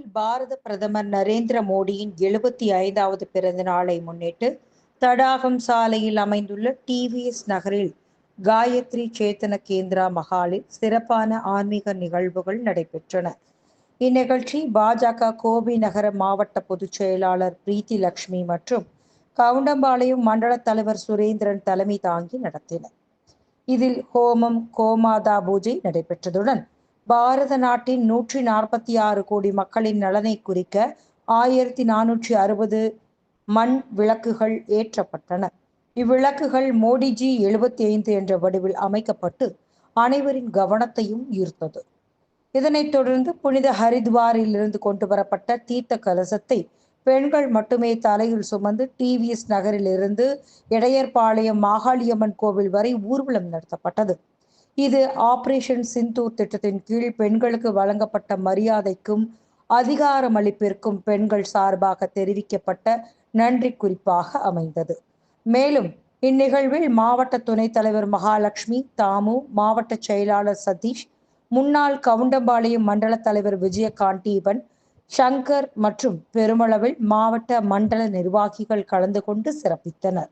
இந்தியாவில் பாரத பிரதமர் நரேந்திர மோடியின் 75வது பிறந்த நாளை முன்னிட்டு தடாகம் சாலையில் அமைந்துள்ள டிவிஎஸ் நகரில் காயத்ரி சேத்தன கேந்திரா மஹாலில் சிறப்பான ஆன்மீக நிகழ்வுகள் நடைபெற்றன. இந்நிகழ்ச்சி பாஜக கோபி நகர மாவட்ட பொதுச் செயலாளர் பிரீத்தி லட்சுமி மற்றும் கவுண்டம்பாளையம் மண்டல தலைவர் சுரேந்திரன் தலைமை தாங்கி நடத்தினர். இதில் ஹோமம், கோமாதா பூஜை நடைபெற்றதுடன் பாரத நாட்டின் 146 கோடி மக்களின் நலனை குறிக்க 1460 மண் விளக்குகள் ஏற்றப்பட்டன. இவ்விளக்குகள் மோடிஜி 75 என்ற வடிவில் அமைக்கப்பட்டு அனைவரின் கவனத்தையும் ஈர்த்தது. இதனைத் தொடர்ந்து புனித ஹரித்வாரில் இருந்து கொண்டு வரப்பட்ட தீர்த்த கலசத்தை பெண்கள் மட்டுமே தலையில் சுமந்து டிவிஎஸ் நகரில் இருந்து இடையர்பாளையம் மாகாளியம்மன் கோவில் வரை ஊர்வலம் நடத்தப்பட்டது. இது ஆபரேஷன் சிந்தூர் திட்டத்தின் கீழ் பெண்களுக்கு வழங்கப்பட்ட மரியாதைக்கும் அதிகாரமளிப்பிற்கும் பெண்கள் சார்பாக தெரிவிக்கப்பட்ட நன்றி குறிப்பாக அமைந்தது. மேலும் இந்நிகழ்வில் மாவட்ட துணைத் தலைவர் மகாலட்சுமி, தாமு, மாவட்ட செயலாளர் சதீஷ், முன்னாள் கவுண்டம்பாளையம் மண்டல தலைவர் விஜயகாண்டீபன், சங்கர் மற்றும் பெருமளவில் மாவட்ட மண்டல நிர்வாகிகள் கலந்து கொண்டு சிறப்பித்தனர்.